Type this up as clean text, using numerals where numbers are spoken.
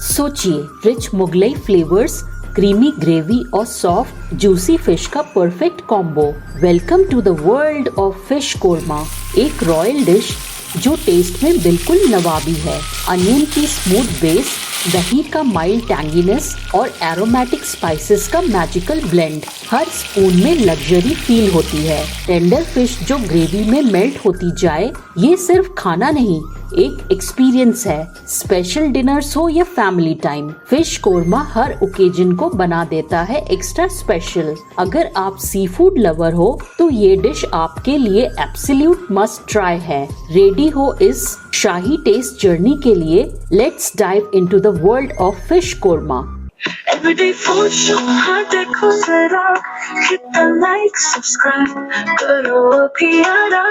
सोचिए, rich Mughlai flavours, creamy gravy और soft juicy fish का perfect combo. Welcome to the world of fish korma, एक royal dish जो test में बिल्कुल नवाबी है। अनियन की स्मूथ बेस, दही का माइल्ड टैंगीनेस और एरोमेटिक स्पाइसेस का मैजिकल ब्लेंड, हर स्पून में लग्जरी फील होती है। टेंडर फिश जो ग्रेवी में मेल्ट होती जाए, ये सिर्फ खाना नहीं, एक एक्सपीरियंस है। स्पेशल डिनर्स हो या फैमिली टाइम, फिश कोरमा हर ओकेजन को बना देता है एक्स्ट्रा स्पेशल। अगर आप सी फूड लवर हो तो ये डिश आपके लिए एब्सोल्यूट मस्ट ट्राई है। रेडी हो इस शाही टेस्ट जर्नी के लिए? Let's dive into the world of fish korma. Everyday food show, हाँ देखो जरा, hit the like, subscribe, करो अभी आरा।